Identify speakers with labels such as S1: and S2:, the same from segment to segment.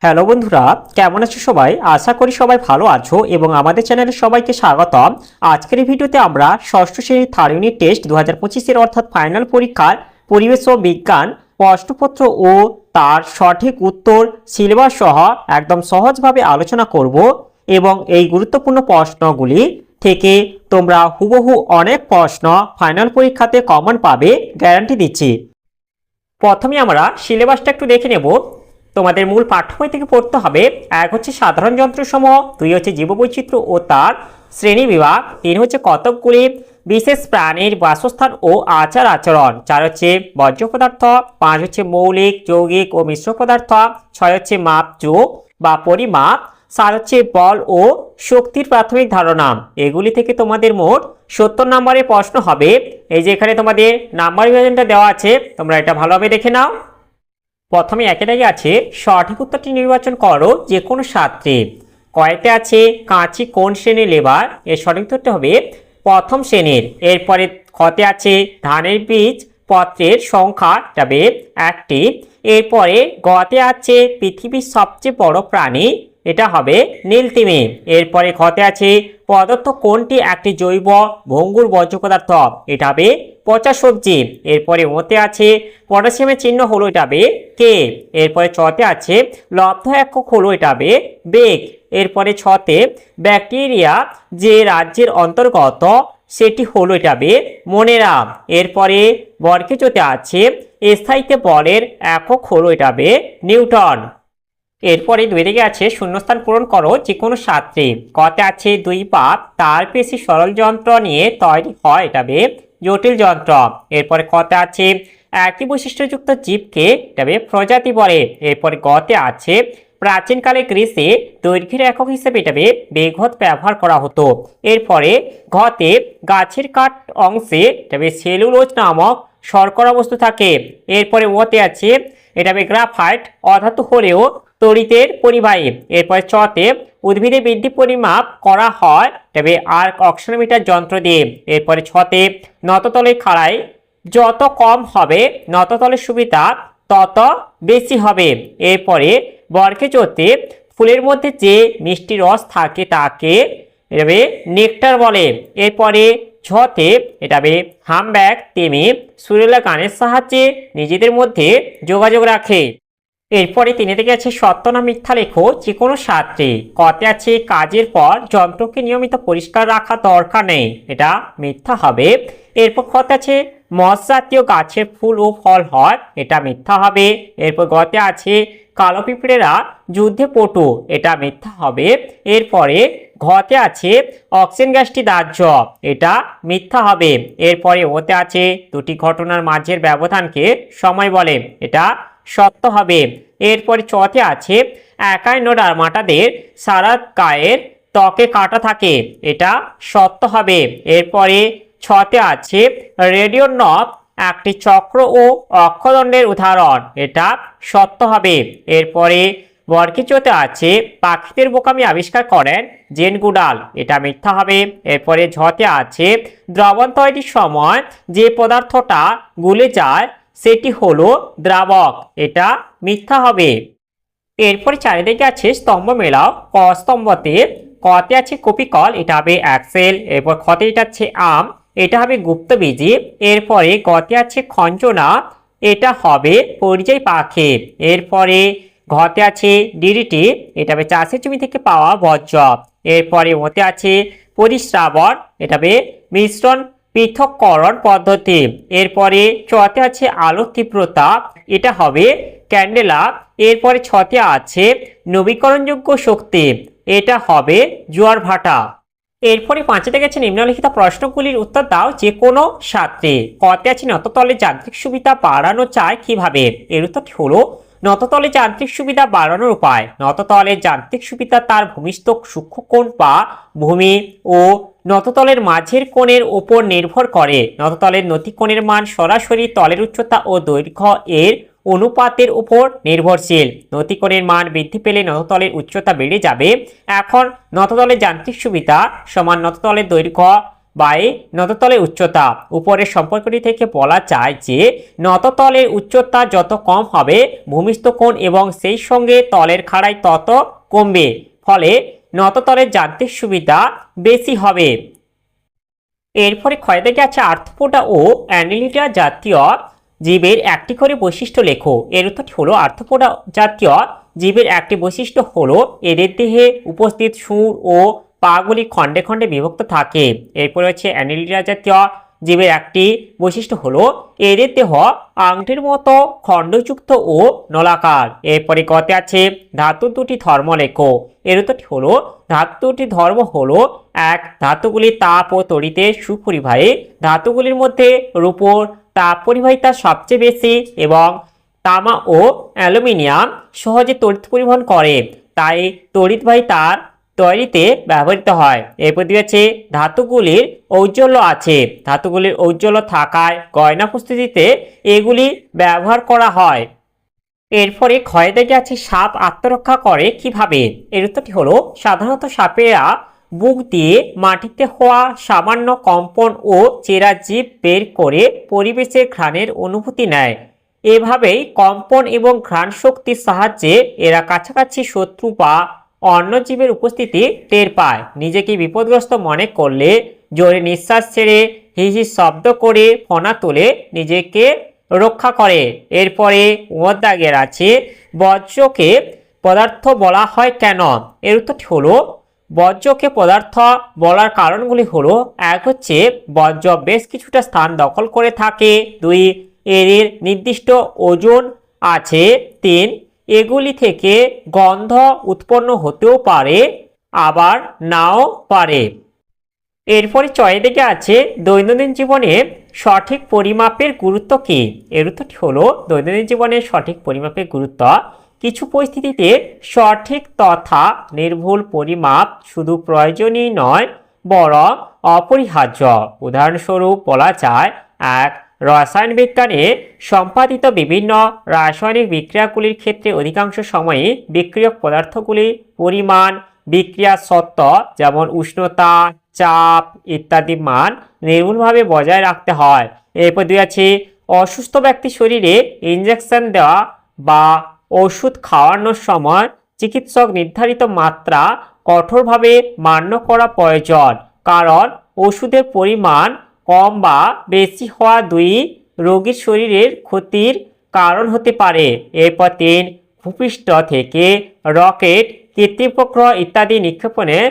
S1: Hello বন্ধুরা, কেমন আছো সবাই? আশা করি সবাই ভালো আছো এবং আমাদের চ্যানেলে সবাইকে স্বাগতম। আজকের এই ভিডিওতে আমরা ষষ্ঠ শ্রেণীর থার্ড ইউনিট টেস্ট 2025 অর্থাৎ ফাইনাল পরীক্ষার পরিবেশ ও বিজ্ঞান প্রশ্নপত্র ও তার সঠিক উত্তর সিলেবাস সহ একদম সহজভাবে আলোচনা করব এবং এই গুরুত্বপূর্ণ প্রশ্নগুলি থেকে তোমরা হুবহু অনেক প্রশ্ন ফাইনাল পরীক্ষাতে কমন পাবে, গ্যারান্টি দিচ্ছি। প্রথমে আমরা সিলেবাসটা একটু দেখে নেব। তোমাদের মূল পাঠ্য বই থেকে পড়তে হবে। এক হচ্ছে সাধারণ যন্ত্রসমূহ, দুই হচ্ছে জীববৈচিত্র্য ও তার শ্রেণী বিভাগ, তিন হচ্ছে কতকগুলি বিশেষ প্রাণীর বাসস্থান ও আচার আচরণ, চার হচ্ছে বর্জ্য পদার্থ, পাঁচ হচ্ছে মৌলিক যৌগিক ও মিশ্র পদার্থ, ছয় হচ্ছে মাপযোগ বা পরিমাপ, সাত হচ্ছে বল ও শক্তির প্রাথমিক ধারণা। এগুলি থেকে তোমাদের মোট 70 নম্বরের প্রশ্ন হবে। এই যে এখানে তোমাদের নাম্বার বিভাজনটা দেওয়া আছে, তোমরা এটা ভালোভাবে দেখে নাও। প্রথমে একে দাগে আছে সঠিক উত্তরটি নির্বাচন করো যে কোনো সাতটি। কয়েকটা আছে কাঁচি কোন শ্রেণীর লেবার, এর সঠিক উত্তরটি হবে প্রথম শ্রেণীর। এরপরে খতে আছে ধানের বীজ পত্রের সংখ্যা যাবে একটি। এরপরে গতে আছে পৃথিবীর সবচেয়ে বড় প্রাণী, এটা হবে নীলতিমি। এরপরে খতে আছে পদার্থ কোনটি একটি জৈব ভঙ্গুর বর্জ্য পদার্থ, এটা হবে পচা সবজি। এরপরে ওতে আছে পটাশিয়ামের চিহ্ন হলো, এটা হবে কে। এরপরে চতে আছে লব্ধ একক হলো, এটা হবে বেগ। এরপরে ছতে ব্যাকটেরিয়া যে রাজ্যের অন্তর্গত সেটি হলো, এটা হবে মনেরা। এরপরে বর্গে চতে আছে স্থায়িত্ব বলের একক হলো, এটা হবে নিউটন। এরপরে দুই দিকে আছে শূন্যস্থান পূরণ করো যে কোনো সাতটি। কতে আছে দুই পাত তার বেশি সরল যন্ত্র নিয়ে তৈরি হয়, এটা হবে জটিল যন্ত্র। এরপরে কতে আছে একই বৈশিষ্ট্যযুক্ত জীবকে এটা হবে প্রজাতি বলে। এরপরে গতে আছে প্রাচীনকালে গ্রিসে দৈর্ঘ্যের একক হিসেবে এটা হবে বেগত ব্যবহার করা হতো। এরপরে ঘতে গাছের কাঠ অংশে এটা হবে সেলুলোজ নামক শর্করা বস্তু থাকে। এরপরে ওতে আছে এটা হবে গ্রাফাইট অধাতু হলেও তড়িতের পরিবাহী। এরপরে চতে উদ্ভিদের বৃদ্ধি পরিমাপ করা হয় তবে আর অক্সিনোমিটার যন্ত্র দিয়ে। এরপরে ছতে নততলের খাড়ায় যত কম হবে নততলের সুবিধা তত বেশি হবে। এরপরে বর্গে চতে ফুলের মধ্যে যে মিষ্টি রস থাকে তাকে এভাবে নেকটার বলে। এরপরে ঝতে এটা হবে হামব্যাক তেমনি সুরেলা গানের সাহায্যে নিজেদের মধ্যে যোগাযোগ রাখে। এরপরে তিনে থেকে আছে সত্য না মিথ্যা লেখো যে কোনো সাতটি। কতে আছে কাজের পর যন্ত্রকে নিয়মিত পরিষ্কার রাখা দরকার নেই, এটা মিথ্যা হবে। এরপর কতে আছে মস জাতীয় গাছের ফুল ও ফল হয়, এটা মিথ্যা হবে। এরপর গতে আছে কালো পিঁপড়েরা যুদ্ধে পটু, এটা মিথ্যা হবে। এরপরে ঘতে আছে অক্সিজেন গ্যাসটি দাহ্য, এটা মিথ্যা হবে। এরপরে ওতে আছে দুটি ঘটনার মাঝের ব্যবধানকে সময় বলে, এটা সত্য হবে। এরপরে চতে আছে একাই ডারমাটাদের সারা গায়ের ত্বকে কাটা থাকে, এটা সত্য হবে। এরপরে ছতে আছে রেডিও নব একটি চক্র ও অক্ষদণ্ডের উদাহরণ, এটা সত্য হবে। এরপরে বর্গে চতে আছে পাখিদের বোকামি আবিষ্কার করেন জেন গুডাল, এটা মিথ্যা হবে। এরপরে ঝতে আছে দ্রবণ তৈরির সময় যে পদার্থটা গুলে যায় সেটি হলো দ্রাবক, এটা মিথ্যা হবে। এরপরে চারিদিকে আছে স্তম্ভ মেলাও। ক স্তম্ভতে কতে আছে কপিকল, এটা হবে অ্যাক্সেল। এরপর খতে এটা আছে আম, এটা হবে গুপ্তবীজি। এরপরে গতে আছে খঞ্জনা, এটা হবে পরিযায়ী পাখি। এরপরে ঘতে আছে ডিডিটি, এটা হবে চাষের জমি থেকে পাওয়া বর্জ্য। এরপরে ওতে আছে পরিশ্রাবণ, এটা হবে মিশ্রণ পৃথককরণ পদ্ধতি। এরপরে চতে আছে আলোর তীব্রতা, এটা হবে ক্যান্ডেলা। এরপরে ছতে আছে নবীকরণযোগ্য শক্তি, এটা হবে জোয়ার ভাটা। এরপরে পাঁচে গেছে নিম্নলিখিত প্রশ্নগুলির উত্তর দাও যে কোনো সাতটি। কতে আছে নততলের যান্ত্রিক সুবিধা বাড়ানো যায় কিভাবে, এর উত্তরটি হলো নততলে যান্ত্রিক সুবিধা বাড়ানোর উপায়। নততলের যান্ত্রিক সুবিধা তার ভূমিস্থ সূক্ষ্ম কোণ বা ভূমি ও নততলের মাঝের কোণের উপর নির্ভর করে। নততলের নতি কোণের মান সরাসরি তলের উচ্চতা ও দৈর্ঘ্য এর অনুপাতের উপর নির্ভরশীল। নতিকোণের মান বৃদ্ধি পেলে নততলের উচ্চতা বেড়ে যাবে। এখন নততলের যান্ত্রিক সুবিধা সমান নততলের দৈর্ঘ্য বাই নততলের উচ্চতা। উপরের সম্পর্কটি থেকে বলা যায় যে নততলের উচ্চতা যত কম হবে ভূমিস্থ কোণ এবং সেই সঙ্গে তলের খাড়াই তত কমবে, ফলে নততলের যান্ত্রিক সুবিধা বেশি হবে। এরপরে ক্ষয় থেকে আছে আর্থ্রোপোডা ও অ্যানিলিডা জাতীয় জীবের একটি করে বৈশিষ্ট্য লেখো। এর উত্তরটি হলো আর্থ্রোপোডা জাতীয় জীবের একটি বৈশিষ্ট্য হলো এদের দেহে উপস্থিত সুর ও পাগুলি খণ্ডে খণ্ডে বিভক্ত থাকে। এরপরে হচ্ছে অ্যানিলিডা জাতীয় জীবের একটি বৈশিষ্ট্য হলো এদের দেহ আংটির মতো খণ্ডযুক্ত ও নলাকার। এরপরে কতে আছে ধাতু দুটি ধর্ম লেখো। এর উত্তরটি হলো ধাতু দুটি ধর্ম হলো এক, ধাতুগুলির তাপ ও তড়িতে সুপরিবাহী। ধাতুগুলির মধ্যে রূপোর তাপ পরিবাহিতা সবচেয়ে বেশি এবং তামা ও অ্যালুমিনিয়াম সহজে তড়িৎ পরিবহন করে, তাই তড়িৎবাহী তার তৈরিতে ব্যবহৃত হয়। এরপর দিয়েছে ধাতুগুলির ঔজ্জ্বল্য আছে। ধাতুগুলির ঔজ্জ্বল্য থাকায় গয়না প্রস্তুতিতে এগুলি ব্যবহার করা হয়। এরপরে ক্ষয় দেখে আছে সাপ আত্মরক্ষা করে কিভাবে। এর উত্তরটি হলো সাধারণত সাপেরা বুক দিয়ে মাটিতে হওয়া সামান্য কম্পন ও চেরা জীব বের করে পরিবেশের ঘ্রাণের অনুভূতি নেয়। এভাবেই কম্পন এবং ঘ্রাণ শক্তির সাহায্যে এরা কাছাকাছি শত্রু বা অন্য জীবের উপস্থিতি টের পায়। নিজেকে বিপদগ্রস্ত মনে করলে জোরে নিঃশ্বাস ছেড়ে হিহি শব্দ করে ফনা তুলে নিজেকে রক্ষা করে। এরপরে দাগের আছে বজ্রকে পদার্থ বলা হয় কেন। এর উত্তরটি হলো বজ্রকে পদার্থ বলার কারণগুলি হলো এক হচ্ছে বজ্র বেশ কিছুটা স্থান দখল করে থাকে, দুই এর নির্দিষ্ট ওজন আছে, তিন এগুলি থেকে গন্ধ উৎপন্ন হতেও পারে আবার নাও পারে। এরপরে চয়ে দিকে আছে দৈনন্দিন জীবনে সঠিক পরিমাপের গুরুত্ব কী। এর উত্তরটি হলো দৈনন্দিন জীবনে সঠিক পরিমাপের গুরুত্ব কিছু পরিস্থিতিতে সঠিক তথা নির্ভুল পরিমাপ শুধু প্রয়োজনই নয় বরং অপরিহার্য। উদাহরণস্বরূপ বলা যায় এক, রসায়ন বিজ্ঞানে সম্পাদিত বিভিন্ন রাসায়নিক বিক্রিয়াগুলির ক্ষেত্রে অধিকাংশ সময়ই বিক্রিয়ক পদার্থগুলির পরিমাণ বিক্রিয়া সত্ত্ব যেমন উষ্ণতা, চাপ ইত্যাদি মান নির্ভুলভাবে বজায় রাখতে হয়। এরপর দুই আছে অসুস্থ ব্যক্তির শরীরে ইনজেকশন দেওয়া বা ওষুধ খাওয়ানোর সময় চিকিৎসক নির্ধারিত মাত্রা কঠোরভাবে মান্য করা প্রয়োজন, কারণ ওষুধের পরিমাণ কম বা বেশি হওয়া দুই রোগীর শরীরের ক্ষতির কারণ হতে পারে। এরপর তিন, ভূপৃষ্ঠ থেকে রকেট, কৃত্রিম উপগ্রহ ইত্যাদি নিক্ষেপণের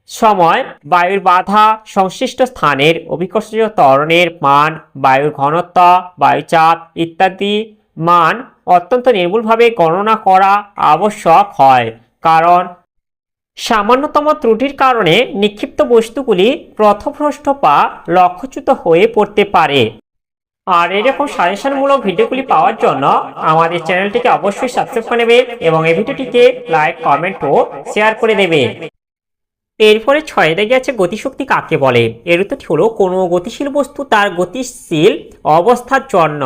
S1: সময় বায়ুর বাধা, সংশ্লিষ্ট স্থানের অভিকর্ষীয় ত্বরণের মান, বায়ুর ঘনত্ব, বায়ুচাপ ইত্যাদি মান অত্যন্ত নির্ভুলভাবে গণনা করা আবশ্যক হয়, কারণ সামান্যতম ত্রুটির কারণে নিক্ষিপ্ত বস্তুগুলি পথভ্রষ্ট বা লক্ষ্যচ্যুত হয়ে পড়তে পারে। আর এরকম সাজেশনমূলক ভিডিওগুলি পাওয়ার জন্য আমাদের চ্যানেলটিকে অবশ্যই সাবস্ক্রাইব করে নেবে এবং এই ভিডিওটিকে লাইক, কমেন্ট ও শেয়ার করে দেবে। এরপরে ছয় দাগে আছে গতিশক্তি কাকে বলে। এর উত্তরটি হলো কোনো গতিশীল বস্তু তার গতিশীল অবস্থার জন্য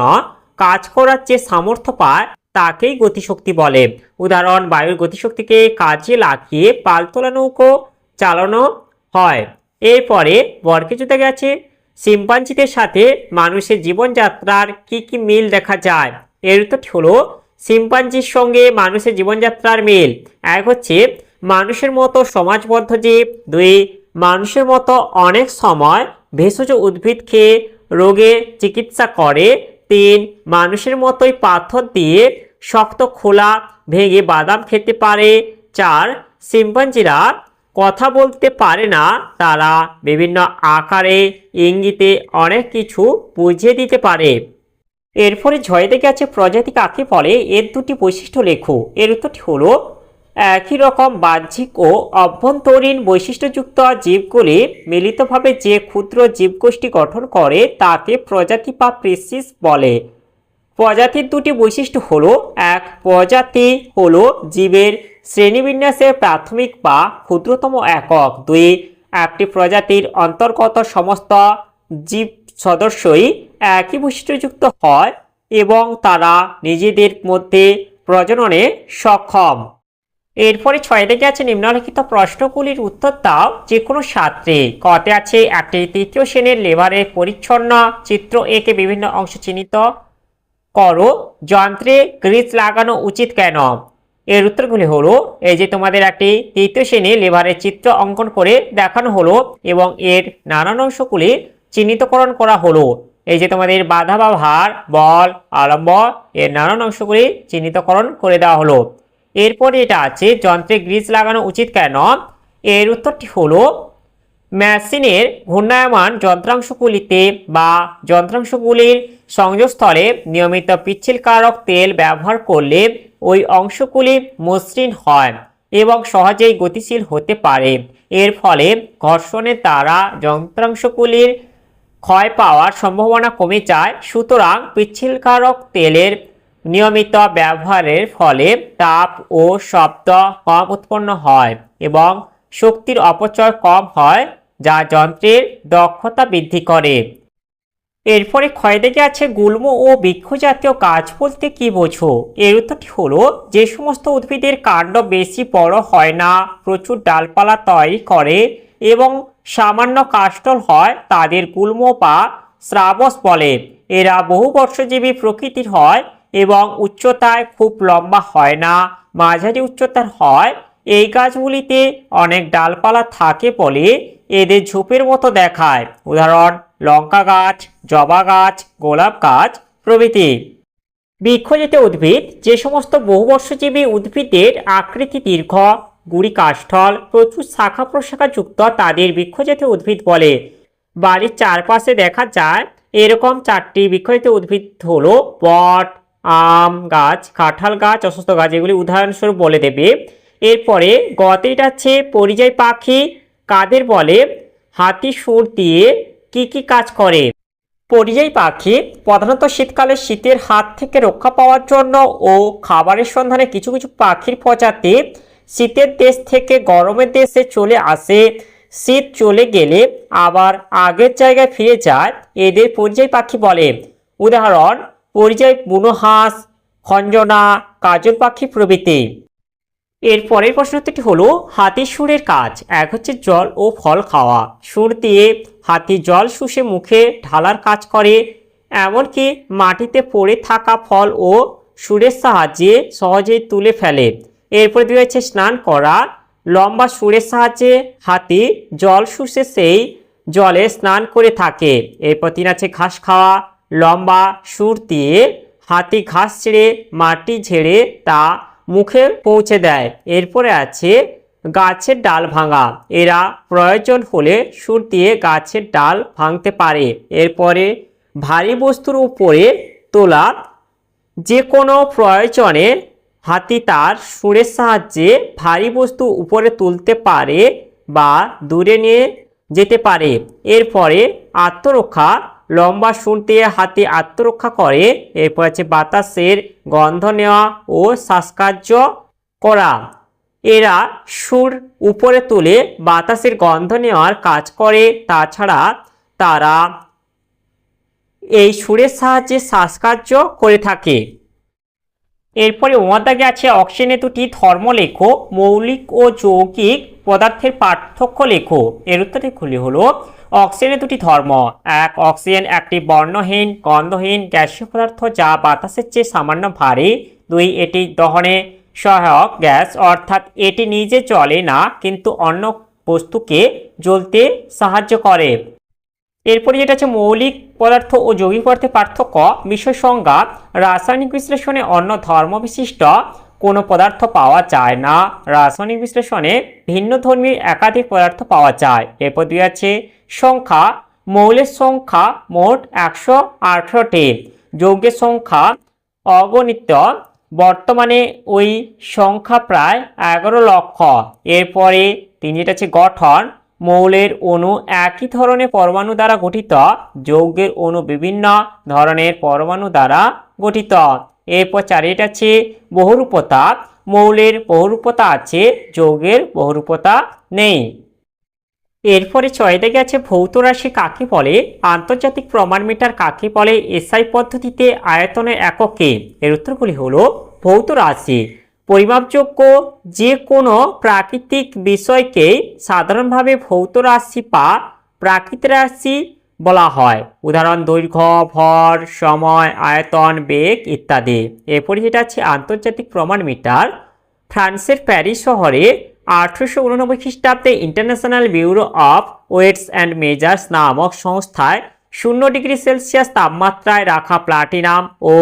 S1: কাজ করার যে সামর্থ্য পায় তাকেই গতিশক্তি বলে। উদাহরণ, বায়ুর গতিশক্তিকে কাজে লাগিয়ে পালতোলা নৌকো চালানো হয়। এরপরে বর্গের দাগে আছে শিম্পাঞ্জিদের সাথে মানুষের জীবনযাত্রার কি কি মিল দেখা যায়। এর উত্তরটি হলো শিম্পাঞ্জির সঙ্গে মানুষের জীবনযাত্রার মিল এক হচ্ছে মানুষের মতো সমাজবদ্ধ জীব, দুই মানুষের মতো অনেক সময় ভেষজ উদ্ভিদ খেয়ে রোগের চিকিৎসা করে, তিন মানুষের মতোই পাথর দিয়ে শক্ত খোলা ভেঙে বাদাম খেতে পারে, চার শিম্পাঞ্জিরা কথা বলতে পারে না, তারা বিভিন্ন আকারে ইঙ্গিতে অনেক কিছু বুঝিয়ে দিতে পারে। এরপরে ছয় দিকে আছে প্রজাতি কাকে বলে, এর দুটি বৈশিষ্ট্য লেখো। এর উত্তরটি হলো একই রকম বাহ্যিক ও অভ্যন্তরীণ বৈশিষ্ট্যযুক্ত জীবগুলি মিলিতভাবে যে ক্ষুদ্র জীবগোষ্ঠী গঠন করে তাকে প্রজাতি বা স্পিসিস বলে। প্রজাতির দুটি বৈশিষ্ট্য হলো এক, প্রজাতি হলো জীবের শ্রেণীবিন্যাসের প্রাথমিক বা ক্ষুদ্রতম একক, দুই একটি প্রজাতির অন্তর্গত সমস্ত জীব সদস্যই একই বৈশিষ্ট্যযুক্ত হয় এবং তারা নিজেদের মধ্যে প্রজননে সক্ষম। এরপরে 6 থেকে আছে নিম্নলিখিত প্রশ্নগুলির উত্তর দাও যে কোনো সাত্রে। কতে আছে একটি তৃতীয় শ্রেণীর লেবারের পরিচ্ছন্ন চিত্র একে বিভিন্ন অংশ চিহ্নিত করো, যন্ত্রে গ্রিজ লাগানো উচিত কেন? এর উত্তরগুলি হলো, এই যে তোমাদের একটি তৃতীয় শ্রেণীর লেবারের চিত্র অঙ্কন করে দেখানো হলো এবং এর নানান অংশগুলি চিহ্নিতকরণ করা হলো। এই যে তোমাদের বাধা বা ভার, বল, আলম্ব এর নানান অংশগুলি চিহ্নিতকরণ করে দেওয়া হলো। এরপরে এটা আছে যন্ত্রে গ্রিজ লাগানো উচিত কেন? এর উত্তরটি হলো, মেশিনের ঘূর্ণায়মান যন্ত্রাংশগুলিতে বা যন্ত্রাংশগুলির সংযোগস্থলে নিয়মিত পিচ্ছিলকারক তেল ব্যবহার করলে ওই অংশগুলি মসৃণ হয় এবং সহজেই গতিশীল হতে পারে। এর ফলে ঘর্ষণের দ্বারা যন্ত্রাংশগুলির ক্ষয় পাওয়ার সম্ভাবনা কমে যায়। সুতরাং পিচ্ছিলকারক তেলের নিয়মিত ব্যবহারের ফলে তাপ ও শব্দ কম উৎপন্ন হয় এবং শক্তির অপচয় কম হয়, যা যন্ত্রের দক্ষতা বৃদ্ধি করে। এরপরে ক্ষয় থেকে আছে গুল্ম ও বৃক্ষ জাতীয় গাছ বলতে কি বোঝো? এর উত্তরটি হলো, যে সমস্ত উদ্ভিদের কাণ্ড বেশি বড় হয় না, প্রচুর ডালপালা তৈরি করে এবং সামান্য কাষ্ঠল হয় তাদের গুল্ম বা শ্রাবস বলে। এরা বহুবর্ষজীবী প্রকৃতির হয় এবং উচ্চতায় খুব লম্বা হয় না, মাঝারি উচ্চতার হয়। এই গাছগুলিতে অনেক ডালপালা থাকে বলে এদের ঝোপের মতো দেখায়। উদাহরণ লঙ্কা গাছ, জবা গাছ, গোলাপ গাছ প্রভৃতি। বৃক্ষজাতীয় উদ্ভিদ, যে সমস্ত বহুবর্ষজীবী উদ্ভিদের আকৃতি দীর্ঘ, গুড়ি কাষ্ঠল, প্রচুর শাখা প্রশাখা যুক্ত তাদের বৃক্ষজাতীয় উদ্ভিদ বলে। বাড়ির চারপাশে দেখা যায় এরকম 4টি বৃক্ষজাতীয় উদ্ভিদ হলো বট, আম গাছ, কাঁঠাল গাছ, অশ্বত্থ গাছ, এগুলি উদাহরণস্বরূপ বলে দেবে। এরপরে গতেটা আছে পরিযায়ী পাখি কাদের বলে? হাতি সুর দিয়ে কি কাজ করে? পরিযায়ী পাখি প্রধানত শীতকালে শীতের হাত থেকে রক্ষা পাওয়ার জন্য ও খাবারের সন্ধানে কিছু কিছু পাখির প্রজাতি শীতের দেশ থেকে গরমের দেশে চলে আসে। শীত চলে গেলে আবার আগের জায়গায় ফিরে যায়, এদের পরিযায়ী পাখি বলে। উদাহরণ পরিযায়ী বুনো হাঁস, খঞ্জনা, কাজল পাখি প্রভৃতি। এর পরের প্রশ্নটি হলো, হাতির সুরের কাজ। এক হচ্ছে জল ও ফল খাওয়া। সুর দিয়ে হাতি জল শুষে মুখে ঢালার কাজ করে, এমনকি মাটিতে পড়ে থাকা ফল ও সুরের সাহায্যে সহজেই তুলে ফেলে। এরপর দিয়ে হচ্ছে স্নান করা। লম্বা সুরের সাহায্যে হাতি জল শুষে সেই জলে স্নান করে থাকে। এরপর 3 আছে ঘাস খাওয়া। লম্বা সুর দিয়ে হাতি ঘাস ছেড়ে মাটি ঝেড়ে তা মুখে পৌঁছে দেয়। এরপরে আছে গাছের ডাল ভাঙা। এরা প্রয়োজন হলে সুর দিয়ে গাছের ডাল ভাঙতে পারে। এরপরে ভারী বস্তুর উপরে তোলা। যে কোনো প্রয়োজনে হাতি তার সুরের সাহায্যে ভারী বস্তু উপরে তুলতে পারে বা দূরে নিয়ে যেতে পারে। এরপরে আত্মরক্ষা। লম্বা সুর দিয়ে হাতি আত্মরক্ষা করে। এরপর আছে বাতাসের গন্ধ নেওয়া ও শ্বাসকার্য করা। এরা সুর উপরে তুলে বাতাসের গন্ধ নেওয়ার কাজ করে। তাছাড়া তারা এই সুরের সাহায্যে শ্বাসকার্য করে থাকে। এরপরে দাগে আছে অক্সিজেনের 2টি ধর্ম লেখো, মৌলিক ও যৌগিক পদার্থের পার্থক্য লেখো। এর উত্তরটি হলো, অক্সিজেনের 2টি ধর্ম। 1. অক্সিজেন একটি বর্ণহীন গন্ধহীন গ্যাসীয় পদার্থ যা বাতাসের চেয়ে সামান্য ভারী। 2. এটি দহনে সহায়ক গ্যাস, অর্থাৎ এটি নিজে জ্বলে না কিন্তু অন্য বস্তুকে জ্বলতে সাহায্য করে। এরপরে যেটা আছে মৌলিক পদার্থ ও যৌগিক পদার্থের পার্থক্য। বিষয় সংজ্ঞা। রাসায়নিক বিশ্লেষণে অন্য ধর্মবিশিষ্ট কোনো পদার্থ পাওয়া যায় না। রাসায়নিক বিশ্লেষণে ভিন্নধর্মী একাধিক পদার্থ পাওয়া যায়। এরপর 2 আছে সংখ্যা। মৌলের সংখ্যা মোট 118টি, যৌগের সংখ্যা অগণিত। বর্তমানে ওই সংখ্যা প্রায় 11 লক্ষ। এরপরে 3 যেটা আছে গঠন। মৌলের অণু একই ধরনের পরমাণু দ্বারা গঠিত, যৌগের অণু বিভিন্ন ধরনের পরমাণু দ্বারা গঠিত। এরপর 4 এটা আছে বহুরূপতা। মৌলের বহুরূপতা আছে, যৌগের বহুরূপতা নেই। এরপরে 6 থেকে আছে ভৌত রাশি কাকে বলে? আন্তর্জাতিক প্রমাণ মিটার কাকে বলে? এসআই পদ্ধতিতে আয়তনের এককে। এর উত্তরগুলি হলো ভৌত রাশি। পরিমাপযোগ্য যে কোনো প্রাকৃতিক বিষয়কেই সাধারণভাবে ভৌত রাশি বা প্রাকৃতিক রাশি বলা হয়। উদাহরণ দৈর্ঘ্য, ভর, সময়, আয়তন, বেগ ইত্যাদি। এরপরে যেটা আছে আন্তর্জাতিক প্রমাণ মিটার। ফ্রান্সের প্যারিস শহরে 1889 খ্রিস্টাব্দে international bureau of weights and measures নামক সংস্থায় 0°C তাপমাত্রায় রাখা প্লাটিনাম ও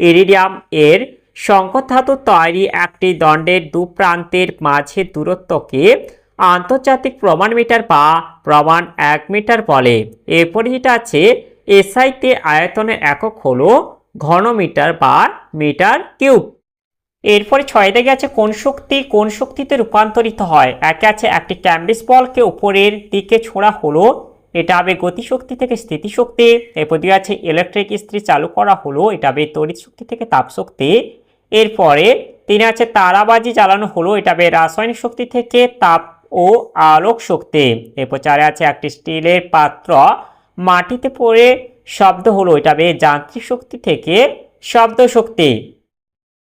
S1: ইরিডিয়াম এর সংকর ধাতুর তৈরি একটি দণ্ডের দু প্রান্তের মাঝের দূরত্বকে আন্তর্জাতিক প্রমাণ মিটার বা প্রমাণ 1 মিটার বলে। এরপরে যেটা আছে এসআইতে আয়তনের একক হলো ঘনমিটার বা মিটার কিউব। এরপরে 6 দাগে আছে কোন শক্তিতে রূপান্তরিত হয়। একে আছে একটি ক্যাম্বিস বলকে উপরের দিকে ছোড়া হলো, এটা হবে গতিশক্তি থেকে স্থিতিশক্তি। এরপর দিয়ে আছে ইলেকট্রিক ইস্ত্রি চালু করা হলো, এটা হবে তড়িৎ শক্তি থেকে তাপশক্তি। এরপরে 3 আছে তারাবাজি জ্বালানো হলো, এটা হবে রাসায়নিক শক্তি থেকে তাপ ও আলোক শক্তি। এরপর 4 আছে একটি স্টিলের পাত্র মাটিতে পড়ে শব্দ হলো, এটা হবে যান্ত্রিক শক্তি থেকে শব্দ শক্তি।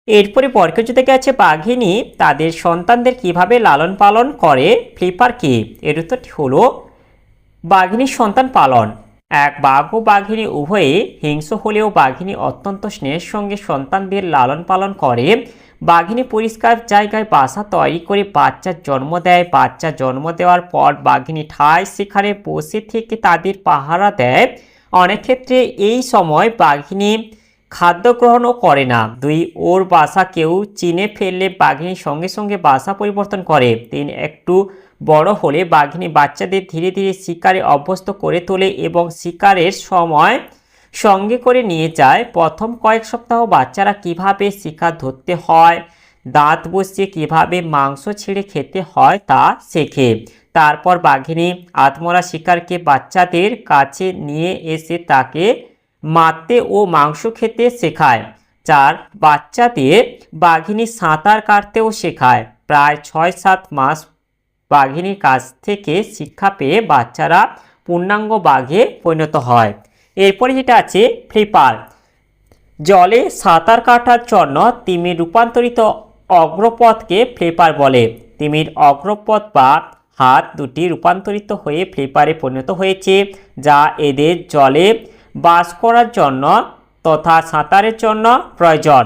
S1: এরপরে বর্গজ থেকে আছে বাঘিনী তাদের সন্তানদের কিভাবে লালন পালন করে। ফ্লিপার কি? এর উত্তরটি হলো বাঘিনীর সন্তান পালন। এক বাঘ ও বাঘিনী উভয়ে হিংস্র হলেও বাঘিনী অত্যন্ত স্নেহের সঙ্গে সন্তানদের লালন পালন করে। বাঘিনী পরিষ্কার জায়গায় বাসা তৈরি করে বাচ্চার জন্ম দেয়। বাচ্চা জন্ম দেওয়ার পর বাঘিনী ঠাই সেখানে বসে থেকে তাদের পাহারা দেয়। অনেক ক্ষেত্রে এই সময় বাঘিনী খাদ্য গ্রহণও করে না। 2 ওর বাসা কেউ চিনে ফেললে বাঘিনী সঙ্গে সঙ্গে বাসা পরিবর্তন করে। 3 একটু বড় হলে বাঘিনী বাচ্চাদের ধীরে ধীরে শিকারে অভ্যস্ত করে তোলে এবং শিকারের সময় সঙ্গে করে নিয়ে যায়। প্রথম কয়েক সপ্তাহ বাচ্চারা কিভাবে শিকার ধরতে হয়, দাঁত বসিয়ে কিভাবে মাংস ছেড়ে খেতে হয় তা শেখে। তারপর বাঘিনী আত্মরা শিকারকে বাচ্চাদের কাছে নিয়ে এসে তাকে মারতে ও মাংস খেতে শেখায়। 4 বাচ্চাদের বাঘিনী সাঁতার কাটতেও শেখায়। প্রায় 6-7 মাস বাঘিনীর কাছ থেকে শিক্ষা পেয়ে বাচ্চারা পূর্ণাঙ্গ বাঘে পরিণত হয়। এরপরে যেটা আছে ফ্লিপার। জলে সাঁতার কাটার জন্য তিমির রূপান্তরিত অগ্রপথকে ফ্লিপার বলে। তিমির অগ্রপথ বা হাত দুটি রূপান্তরিত হয়ে ফ্লিপারে পরিণত হয়েছে, যা এদের জলে বাস করার জন্য তথা সাঁতারের জন্য প্রয়োজন।